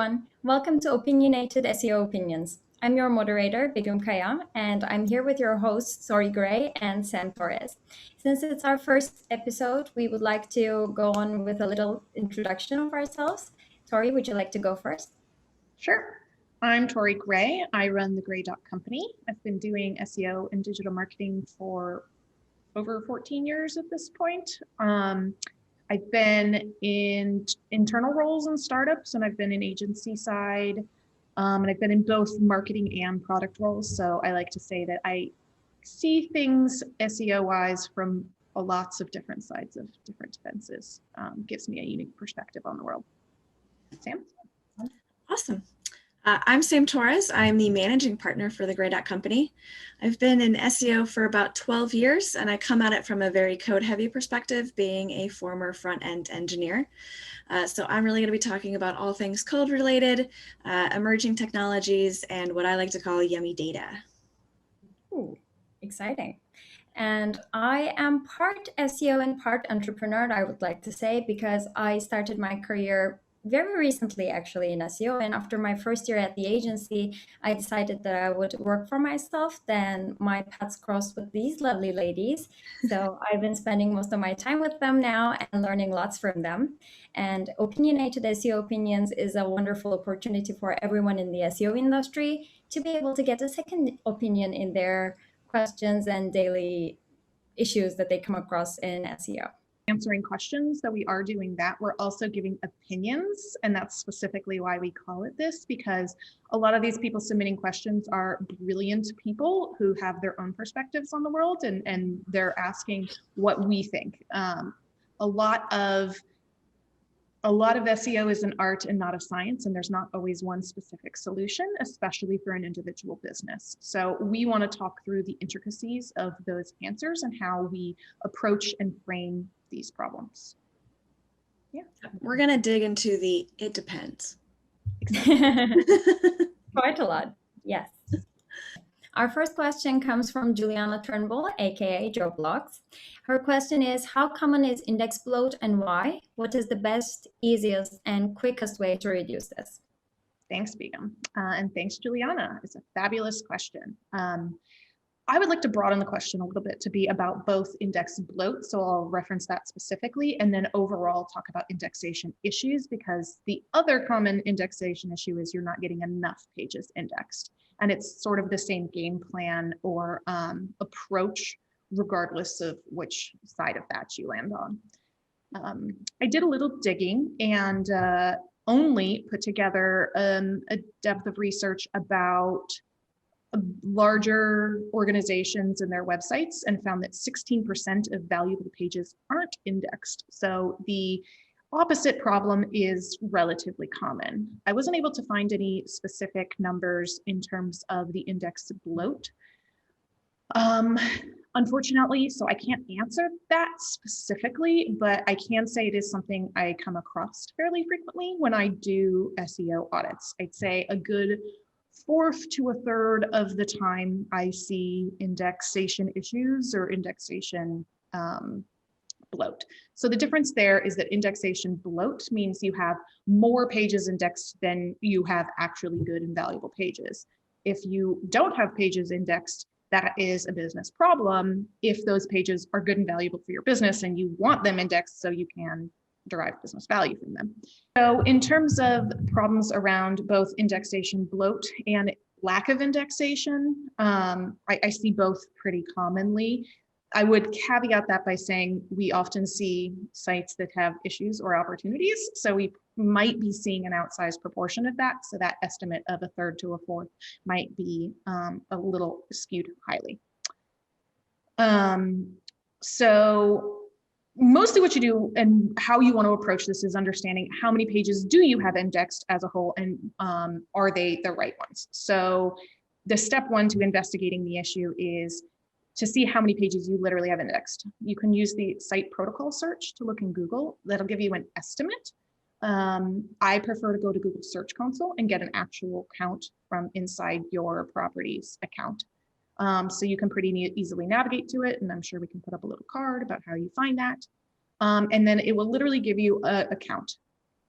everyone. Welcome to Opinionated SEO Opinions. I'm your moderator, Begum Kaya, and I'm here with your hosts, Tori Gray and Sam Torres. Since it's our first episode, we would like to go on with a little introduction of ourselves. Tori, would you like to go first? Sure. I'm Tori Gray. I run the Gray Company. I've been doing SEO and digital marketing for over 14 years at this point. I've been in internal roles in startups, and I've been in agency side, and I've been in both marketing and product roles. So I like to say that I see things SEO-wise from lots of different sides of different fences. Gives me a unique perspective on the world. Sam? Awesome. I'm Sam Torres. I'm the managing partner for the Gray Company. I've been in SEO for about 12 years, and I come at it from a very code-heavy perspective, being a former front-end engineer. So I'm really going to be talking about all things code-related, emerging technologies, and what I like to call yummy data. Ooh, exciting. And I am part SEO and part entrepreneur, I would like to say, because I started my career very recently, actually, in SEO. And after my first year at the agency, I decided that I would work for myself. Then my paths crossed with these lovely ladies. So I've been spending most of my time with them now and learning lots from them. And Opinionated SEO Opinions is a wonderful opportunity for everyone in the SEO industry to be able to get a second opinion in their questions and daily issues that they come across in SEO. Answering questions, that we are doing that. We're also giving opinions, and that's specifically why we call it this, because a lot of these people submitting questions are brilliant people who have their own perspectives on the world, and they're asking what we think. A lot of SEO is an art and not a science, and there's not always one specific solution, especially for an individual business. So we want to talk through the intricacies of those answers and how we approach and frame these problems. Yeah. We're going to dig into the it depends. Quite a lot, yes. Our first question comes from Juliana Turnbull, aka Joe Blogs. Her question is, how common is index bloat and why? What is the best, easiest, and quickest way to reduce this? Thanks, Begum. And thanks, Juliana. It's a fabulous question. I would like to broaden the question a little bit to be about both index bloat, so I'll reference that specifically, and then overall talk about indexation issues, because the other common indexation issue is you're not getting enough pages indexed. And it's sort of the same game plan or approach, regardless of which side of that you land on. I did a little digging and only put together a depth of research about larger organizations and their websites, and found that 16% of valuable pages aren't indexed. So the opposite problem is relatively common. I wasn't able to find any specific numbers in terms of the index bloat, unfortunately, so I can't answer that specifically, but I can say it is something I come across fairly frequently when I do SEO audits. I'd say a good fourth to a third of the time I see indexation issues or indexation bloat. So the difference there is that indexation bloat means you have more pages indexed than you have actually good and valuable pages. If you don't have pages indexed, that is a business problem if those pages are good and valuable for your business and you want them indexed so you can derive business value from them. So in terms of problems around both indexation bloat and lack of indexation, I see both pretty commonly. I would caveat that by saying we often see sites that have issues or opportunities. So we might be seeing an outsized proportion of that. So that estimate of a third to a fourth might be a little skewed highly. So mostly what you do and how you want to approach this is understanding how many pages do you have indexed as a whole, and are they the right ones? So the step one to investigating the issue is to see how many pages you literally have indexed. You can use the site protocol search to look in Google. That'll give you an estimate. I prefer to go to Google Search Console and get an actual count from inside your property's account. So you can pretty easily navigate to it, and I'm sure we can put up a little card about how you find that. And then it will literally give you a count.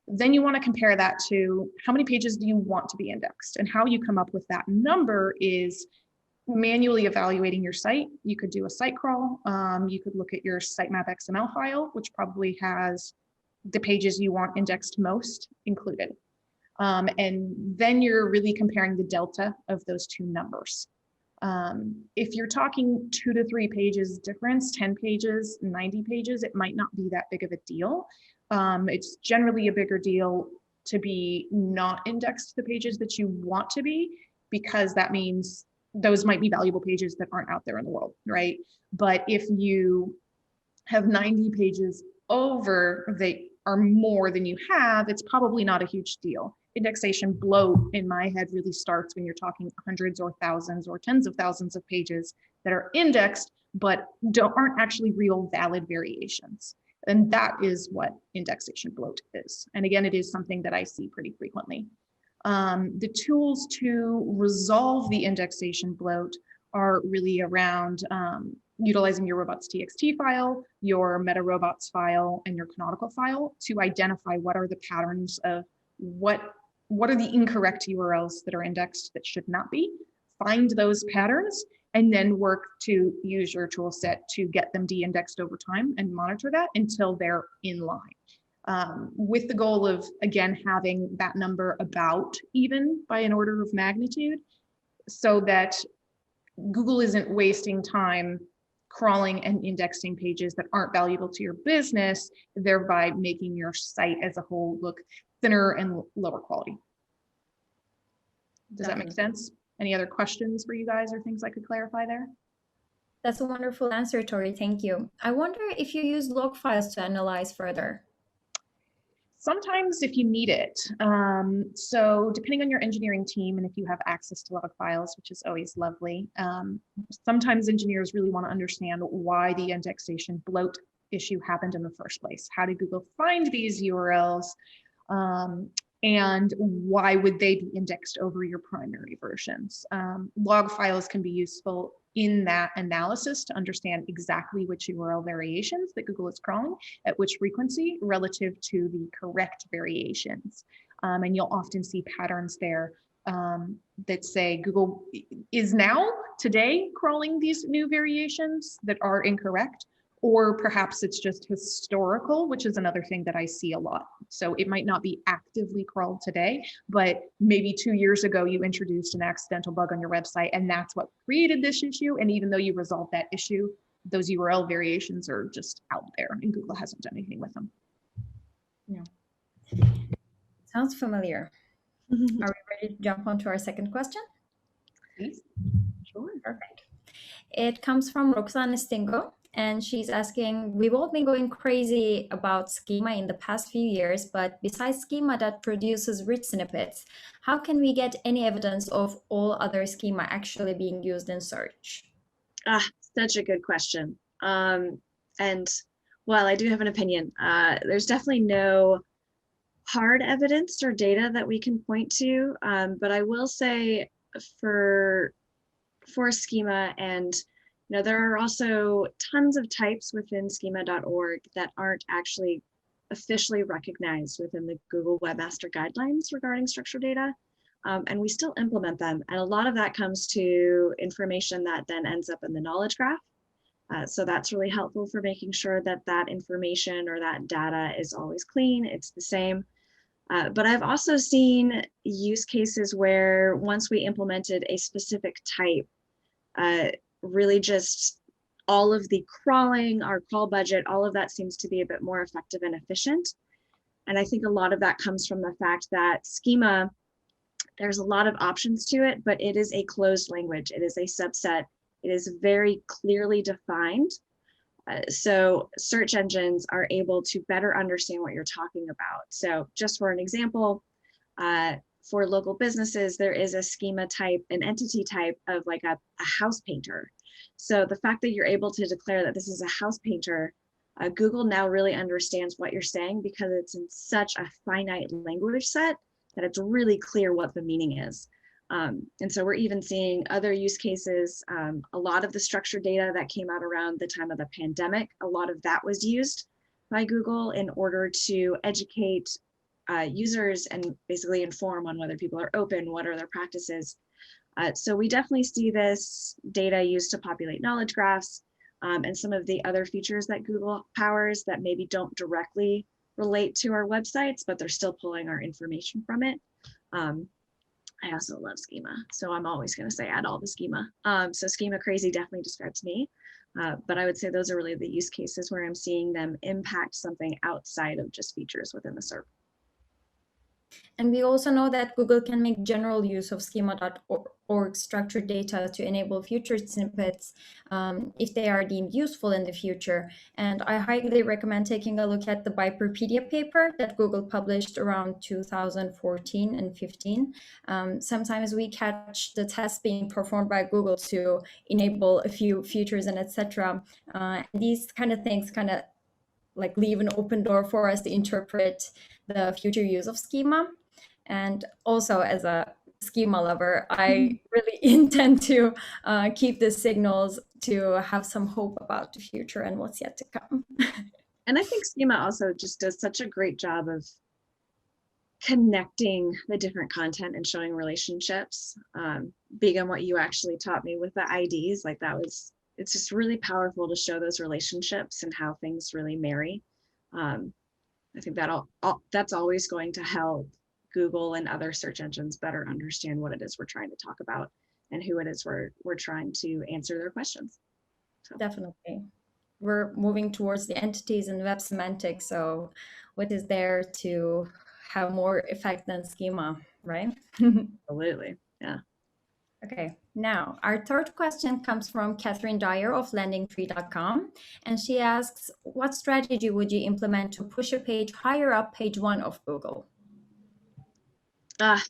Then you want to compare that to how many pages do you want to be indexed, and how you come up with that number is manually evaluating your site. You could do a site crawl. You could look at your sitemap XML file, which probably has the pages you want indexed most included. And then you're really comparing the delta of those two numbers. If you're talking 2 to 3 pages difference, 10 pages, 90 pages, it might not be that big of a deal. It's generally a bigger deal to be not indexed the pages that you want to be, because that means those might be valuable pages that aren't out there in the world, right? But if you have 90 pages over that are more than you have, it's probably not a huge deal. Indexation bloat in my head really starts when you're talking hundreds or thousands or tens of thousands of pages that are indexed but aren't actually real valid variations. And that is what indexation bloat is. And again, it is something that I see pretty frequently. The tools to resolve the indexation bloat are really around utilizing your robots.txt file, your meta robots file, and your canonical file to identify what are the patterns of what are the incorrect URLs that are indexed that should not be, find those patterns, and then work to use your tool set to get them de-indexed over time and monitor that until they're in line. With the goal of, again, having that number about even by an order of magnitude, so that Google isn't wasting time crawling and indexing pages that aren't valuable to your business, thereby making your site as a whole look thinner and lower quality. Does that make sense? Any other questions for you guys or things I could clarify there? That's a wonderful answer, Tori. Thank you. I wonder if you use log files to analyze further. Sometimes if you need it. So depending on your engineering team and if you have access to log files, which is always lovely, sometimes engineers really want to understand why the indexation bloat issue happened in the first place. How did Google find these URLs? And why would they be indexed over your primary versions? Log files can be useful in that analysis to understand exactly which URL variations that Google is crawling at which frequency relative to the correct variations. And you'll often see patterns there that say Google is now, today, crawling these new variations that are incorrect, or perhaps it's just historical, which is another thing that I see a lot. So it might not be actively crawled today, but maybe 2 years ago you introduced an accidental bug on your website and that's what created this issue. And even though you resolved that issue, those URL variations are just out there and Google hasn't done anything with them. Yeah. Sounds familiar. Are we ready to jump on to our second question? Please. Sure. Perfect. It comes from Roxana Stingu. And she's asking, we've all been going crazy about Schema in the past few years, but besides Schema that produces rich snippets, how can we get any evidence of all other Schema actually being used in search? Such a good question. And while I do have an opinion, there's definitely no hard evidence or data that we can point to, but I will say for Schema, and there are also tons of types within schema.org that aren't actually officially recognized within the Google Webmaster Guidelines regarding structured data, and we still implement them. And a lot of that comes to information that then ends up in the knowledge graph. So that's really helpful for making sure that that information or that data is always clean, it's the same. But I've also seen use cases where once we implemented a specific type, really just all of the crawling, our crawl budget, all of that seems to be a bit more effective and efficient. And I think a lot of that comes from the fact that Schema, there's a lot of options to it, but it is a closed language. It is a subset. It is very clearly defined. So search engines are able to better understand what you're talking about. So just for an example, for local businesses, there is a schema type, an entity type of like a house painter. So the fact that you're able to declare that this is a house painter, Google now really understands what you're saying because it's in such a finite language set that it's really clear what the meaning is. And so we're even seeing other use cases. A lot of the structured data that came out around the time of the pandemic, a lot of that was used by Google in order to educate users and basically inform on whether people are open, what are their practices. So we definitely see this data used to populate knowledge graphs and some of the other features that Google powers that maybe don't directly relate to our websites, but they're still pulling our information from it. I also love Schema, so I'm always going to say add all the Schema. So Schema crazy definitely describes me, but I would say those are really the use cases where I'm seeing them impact something outside of just features within the SERP. And we also know that Google can make general use of schema.org structured data to enable future snippets if they are deemed useful in the future. And I highly recommend taking a look at the Biperpedia paper that Google published around 2014 and 15. Sometimes we catch the tests being performed by Google to enable a few features and etc. These kind of things kind of like leave an open door for us to interpret the future use of schema. And also as a schema lover, I really intend to keep the signals to have some hope about the future and what's yet to come. And I think Schema also just does such a great job of connecting the different content and showing relationships. Big on what you actually taught me with the IDs, like it's just really powerful to show those relationships and how things really marry. I think that's always going to help Google and other search engines better understand what it is we're trying to talk about and who it is we're trying to answer their questions. So. Definitely. We're moving towards the entities and web semantics. So what is there to have more effect than schema, right? Absolutely. Yeah. Okay, now our third question comes from Catherine Dyer of landingtree.com. And she asks, what strategy would you implement to push a page higher up page 1 of Google? I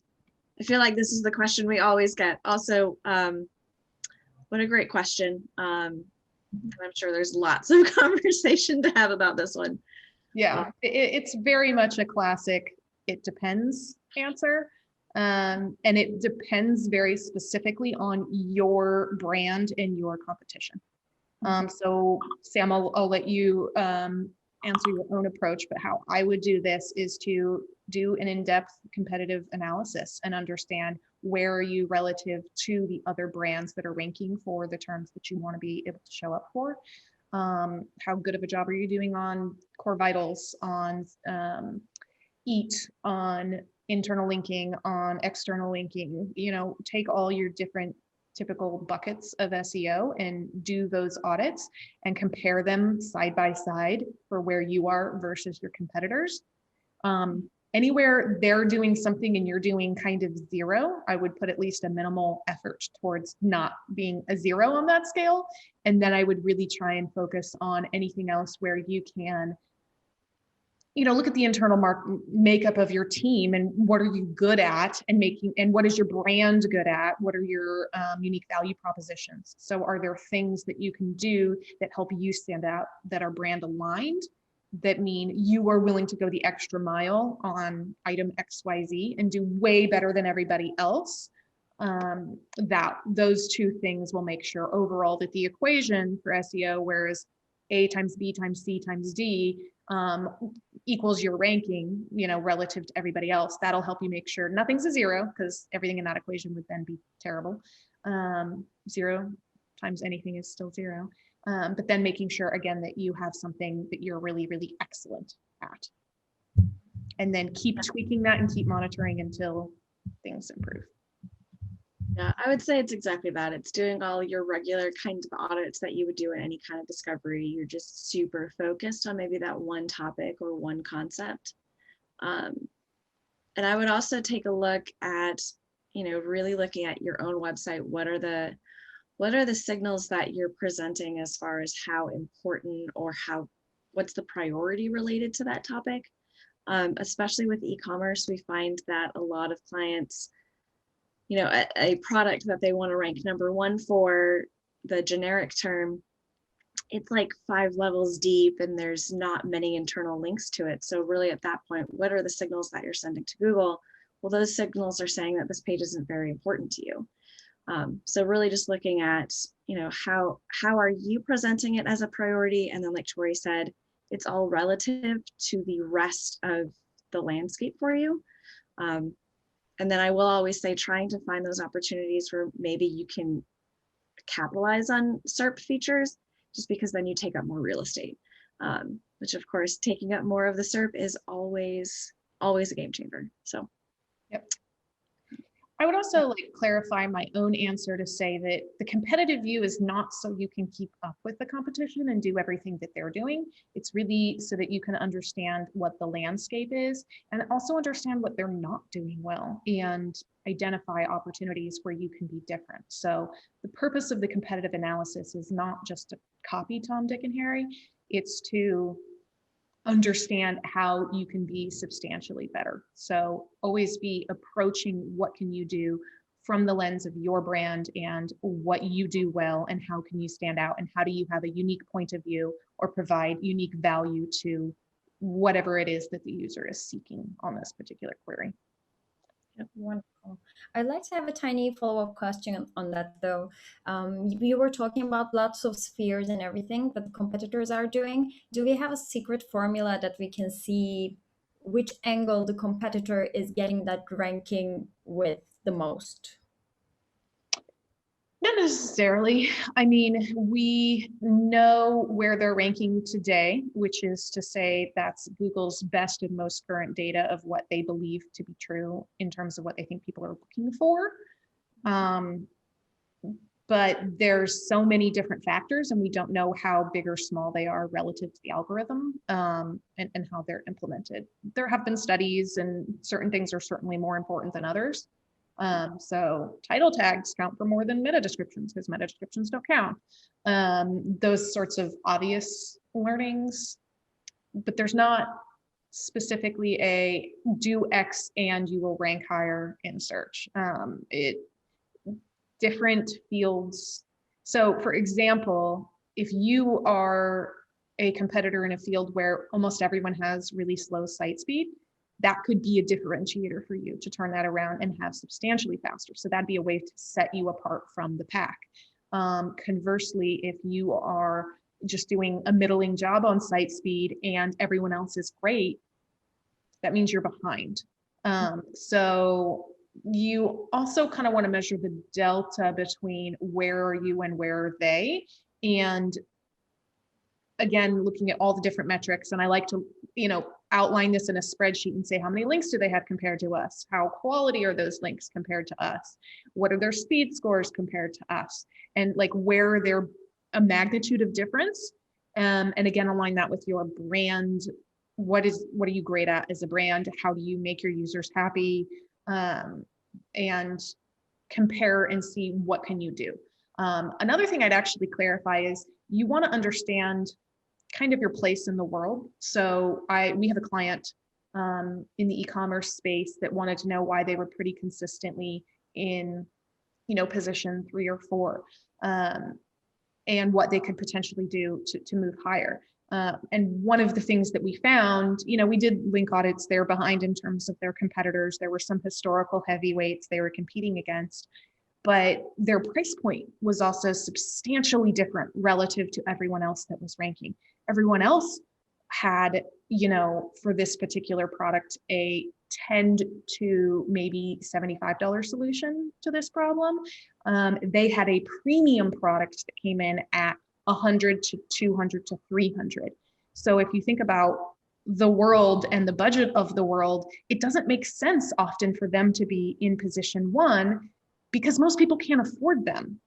feel like this is the question we always get. Also, what a great question. I'm sure there's lots of conversation to have about this one. Yeah, it's very much a classic, it depends answer. And it depends very specifically on your brand and your competition. So Sam, I'll let you answer your own approach, but how I would do this is to do an in-depth competitive analysis and understand where are you relative to the other brands that are ranking for the terms that you want to be able to show up for. How good of a job are you doing on Core Vitals, on EAT, on internal linking, on external linking? You know, take all your different typical buckets of SEO and do those audits and compare them side by side for where you are versus your competitors. Anywhere they're doing something and you're doing kind of zero, I would put at least a minimal effort towards not being a zero on that scale. And then I would really try and focus on anything else where you can, you know, look at the internal makeup of your team and what are you good at and what is your brand good at? What are your unique value propositions? So are there things that you can do that help you stand out, that are brand aligned, that mean you are willing to go the extra mile on item XYZ and do way better than everybody else? That those two things will make sure overall that the equation for SEO, whereas A times B times C times D equals your ranking, you know, relative to everybody else. That'll help you make sure nothing's a zero, because everything in that equation would then be terrible. 0 times anything is still 0. But then making sure again that you have something that you're really, really excellent at. And then keep tweaking that and keep monitoring until things improve. Yeah, I would say it's exactly that. It's doing all your regular kinds of audits that you would do in any kind of discovery. You're just super focused on maybe that one topic or one concept. And I would also take a look at, you know, really looking at your own website. What are the signals that you're presenting as far as how important or what's the priority related to that topic? Especially with e-commerce, we find that a lot of clients, you know, a product that they want to rank number 1 for, the generic term, it's like 5 levels deep and there's not many internal links to it. So really at that point, what are the signals that you're sending to Google? Well, those signals are saying that this page isn't very important to you. So really just looking at, you know, how are you presenting it as a priority? And then like Tori said, it's all relative to the rest of the landscape for you. And then I will always say, trying to find those opportunities where maybe you can capitalize on SERP features, just because then you take up more real estate, which of course, taking up more of the SERP is always a game changer. So, yep. I would also like clarify my own answer to say that the competitive view is not so you can keep up with the competition and do everything that they're doing. It's really so that you can understand what the landscape is and also understand what they're not doing well and identify opportunities where you can be different. So the purpose of the competitive analysis is not just to copy Tom, Dick, and Harry. It's to understand how you can be substantially better. So always be approaching what can you do from the lens of your brand and what you do well and how can you stand out and how do you have a unique point of view or provide unique value to whatever it is that the user is seeking on this particular query. Wonderful. I'd like to have a tiny follow-up question on that, though. You were talking about lots of spheres and everything that the competitors are doing. Do we have a secret formula that we can see which angle the competitor is getting that ranking with the most? Not necessarily. I mean, we know where they're ranking today, which is to say that's Google's best and most current data of what they believe to be true in terms of what they think people are looking for. But there's so many different factors and we don't know how big or small they are relative to the algorithm and how they're implemented. There have been studies and certain things are certainly more important than others. So title tags count for more than meta descriptions because meta descriptions don't count. Those sorts of obvious learnings, but there's not specifically a do X and you will rank higher in search. Different fields. So for example, if you are a competitor in a field where almost everyone has really slow site speed, that could be a differentiator for you to turn that around and have substantially faster. So that'd be a way to set you apart from the pack. Conversely, if you are just doing a middling job on site speed and everyone else is great, that means you're behind. So you also kind of want to measure the delta between where are you and where are they. And again, looking at all the different metrics, and I like to, outline this in a spreadsheet and say, how many links do they have compared to us? How quality are those links compared to us? What are their speed scores compared to us? And like, where are there a magnitude of difference? And again, align that with your brand. What are you great at as a brand? How do you make your users happy? And compare and see what can you do. Another thing I'd actually clarify is you want to understand kind of your place in the world. So we have a client in the e-commerce space that wanted to know why they were pretty consistently in, position 3 or 4, and what they could potentially do to move higher. And one of the things that we found, we did link audits there behind in terms of their competitors. There were some historical heavyweights they were competing against, but their price point was also substantially different relative to everyone else that was ranking. Everyone else had, for this particular product, a $10 to maybe $75 solution to this problem. They had a premium product that came in at $100 to $200 to $300. So if you think about the world and the budget of the world, it doesn't make sense often for them to be in position 1 because most people can't afford them.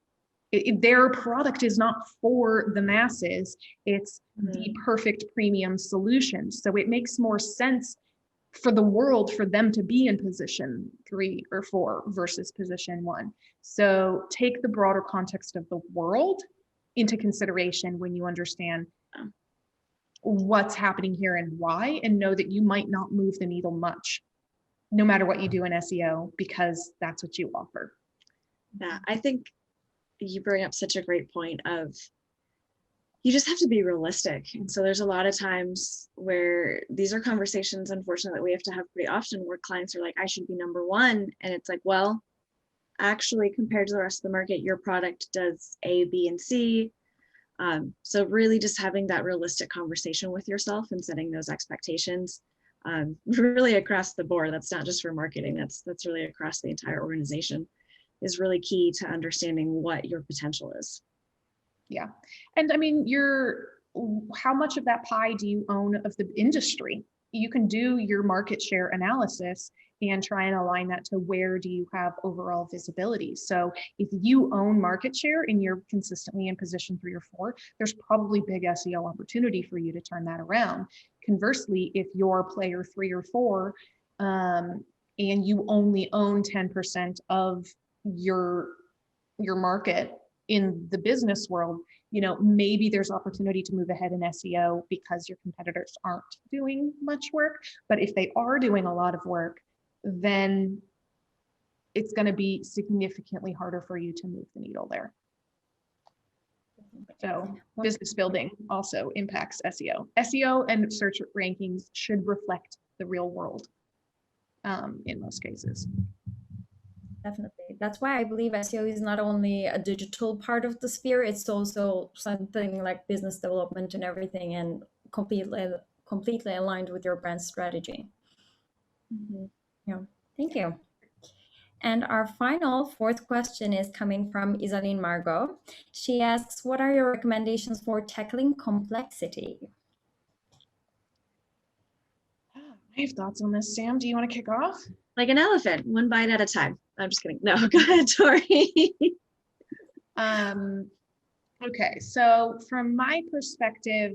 Their product is not for the masses. It's the perfect premium solution. So it makes more sense for the world for them to be in position 3 or 4 versus position 1. So take the broader context of the world into consideration when you understand what's happening here and why, and know that you might not move the needle much, no matter what you do in SEO, because that's what you offer. Yeah, I think you bring up such a great point of you just have to be realistic. And so there's a lot of times where these are conversations, unfortunately, that we have to have pretty often where clients are like, I should be number 1. And it's like, well, actually, compared to the rest of the market, your product does A, B, and C. So really just having that realistic conversation with yourself and setting those expectations. really across the board. That's not just for marketing. That's really across the entire organization, is really key to understanding what your potential is. Yeah. And I mean, how much of that pie do you own of the industry? You can do your market share analysis and try and align that to where do you have overall visibility. So if you own market share and you're consistently in position 3 or 4, there's probably big SEO opportunity for you to turn that around. Conversely, if you're player 3 or 4 and you only own 10% of your market in the business world, maybe there's opportunity to move ahead in SEO because your competitors aren't doing much work. But if they are doing a lot of work, then it's going to be significantly harder for you to move the needle there. So business building also impacts SEO. SEO and search rankings should reflect the real world in most cases. Definitely. That's why I believe SEO is not only a digital part of the sphere, it's also something like business development and everything, and completely aligned with your brand strategy. Mm-hmm. Yeah, thank you. And our final 4th question is coming from Isaline Margot. She asks, what are your recommendations for tackling complexity? I have thoughts on this. Sam, do you want to kick off? Like an elephant, one bite at a time. I'm just kidding. No, go ahead, Tori. Okay, so from my perspective,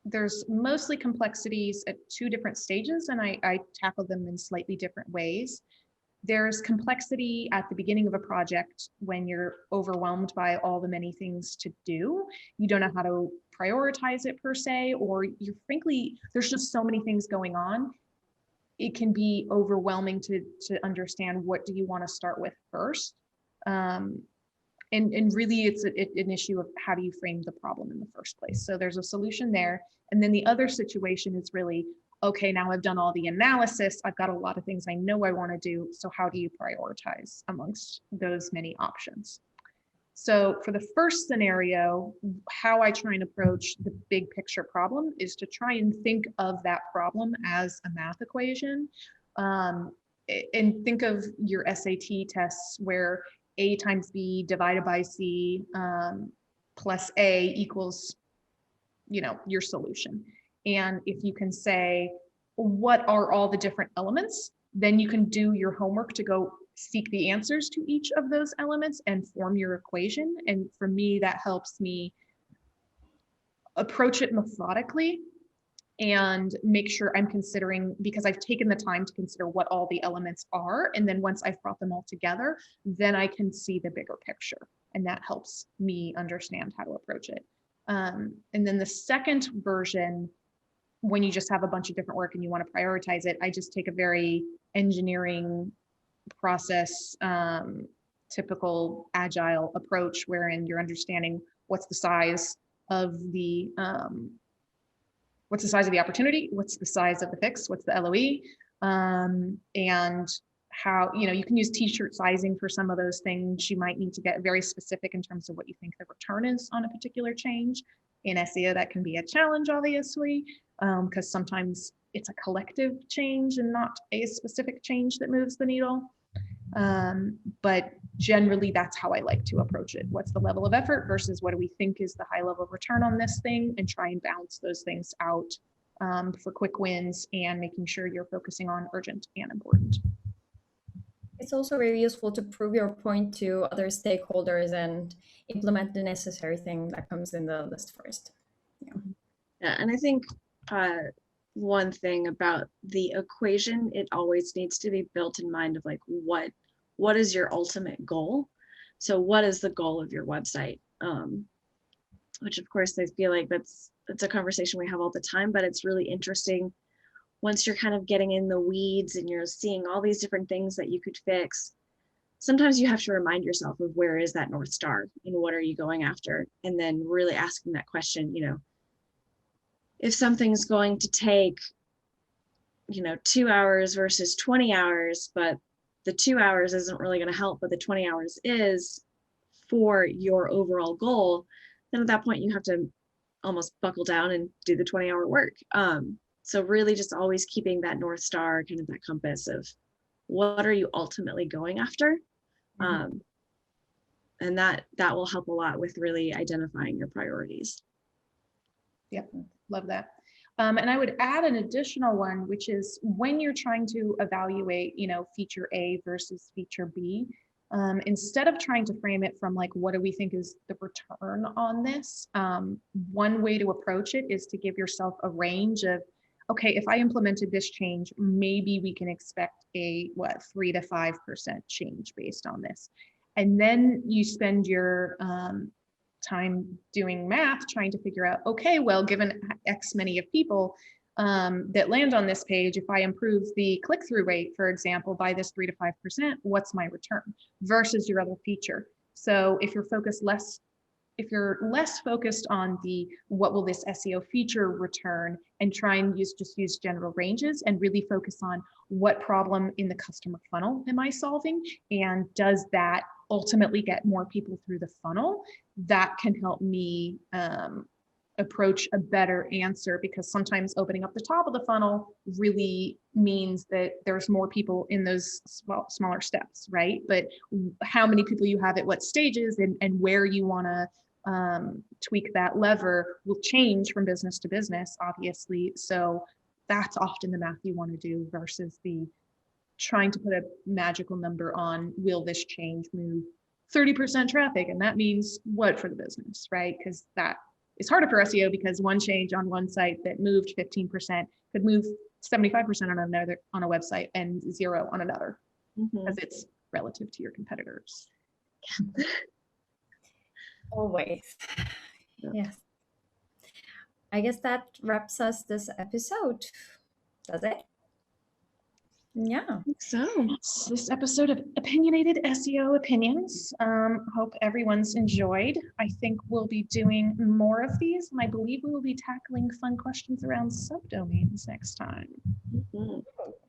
there's mostly complexities at 2 different stages, and I tackle them in slightly different ways. There's complexity at the beginning of a project when you're overwhelmed by all the many things to do. You don't know how to prioritize it per se, or frankly, there's just so many things going on. It can be overwhelming to understand what do you want to start with first. And really it's an issue of how do you frame the problem in the first place. So there's a solution there. And then the other situation is really, okay, now I've done all the analysis. I've got a lot of things I know I want to do. So how do you prioritize amongst those many options? So for the first scenario, how I try and approach the big picture problem is to try and think of that problem as a math equation. And think of your SAT tests where A times B divided by C plus A equals, your solution. And if you can say, what are all the different elements, then you can do your homework to go seek the answers to each of those elements and form your equation. And for me, that helps me approach it methodically and make sure I'm considering, because I've taken the time to consider what all the elements are. And then once I've brought them all together, then I can see the bigger picture. And that helps me understand how to approach it. And then the second version, when you just have a bunch of different work and you want to prioritize it, I just take a very engineering process, typical agile approach, wherein you're understanding what's the size of the opportunity, what's the size of the fix, what's the LOE, and how, you can use t-shirt sizing for some of those things. You might need to get very specific in terms of what you think the return is on a particular change. In SEO, that can be a challenge, obviously, because sometimes it's a collective change and not a specific change that moves the needle. But generally, that's how I like to approach it. What's the level of effort versus what do we think is the high level of return on this thing, and try and balance those things out for quick wins and making sure you're focusing on urgent and important. It's also very useful to prove your point to other stakeholders and implement the necessary thing that comes in the list first. Yeah, and I think one thing about the equation, it always needs to be built in mind of like, what is your ultimate goal? So what is the goal of your website? Which of course I feel like that's a conversation we have all the time, but it's really interesting once you're kind of getting in the weeds and you're seeing all these different things that you could fix. Sometimes you have to remind yourself of where is that North Star and what are you going after? And then really asking that question, if something's going to take, 2 hours versus 20 hours, but the 2 hours isn't really going to help, but the 20 hours is for your overall goal, then at that point you have to almost buckle down and do the 20-hour work. So really just always keeping that North Star, kind of that compass of what are you ultimately going after? And that will help a lot with really identifying your priorities. Yep, love that. And I would add an additional one, which is when you're trying to evaluate, feature A versus feature B, instead of trying to frame it from like, what do we think is the return on this? One way to approach it is to give yourself a range of, okay, if I implemented this change, maybe we can expect a 3 to 5% change based on this. And then you spend your time doing math, trying to figure out, okay, well, given X many of people that land on this page, if I improve the click-through rate, for example, by this 3 to 5%, what's my return versus your other feature? So if you're less focused on the what will this SEO feature return, and try and just use general ranges and really focus on what problem in the customer funnel am I solving, and does that ultimately get more people through the funnel, that can help me approach a better answer, because sometimes opening up the top of the funnel really means that there's more people in those smaller steps, right? But how many people you have at what stages and where you want to tweak that lever will change from business to business, obviously. So that's often the math you want to do versus the trying to put a magical number on, will this change move 30% traffic? And that means what for the business, right? Because that is harder for SEO, because one change on one site that moved 15% could move 75% on a website and 0 on another, because it's relative to your competitors. Always. Yes. I guess that wraps us this episode. Does it? Yeah. So this episode of Opinionated SEO Opinions. Hope everyone's enjoyed. I think we'll be doing more of these, and I believe we will be tackling fun questions around subdomains next time.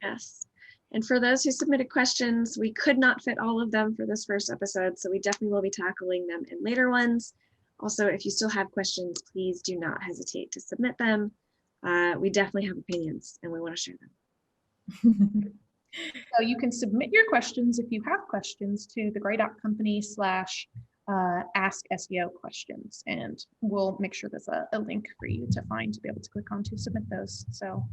Yes. And for those who submitted questions, we could not fit all of them for this first episode, so we definitely will be tackling them in later ones. Also, if you still have questions, please do not hesitate to submit them. We definitely have opinions and we want to share them. So you can submit your questions if you have questions to thegray.company/ask SEO questions, and we'll make sure there's a link for you to find to be able to click on to submit those. So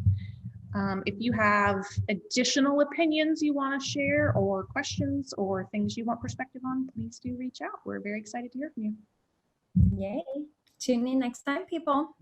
if you have additional opinions you want to share, or questions, or things you want perspective on, please do reach out. We're very excited to hear from you. Yay. Tune in next time, people.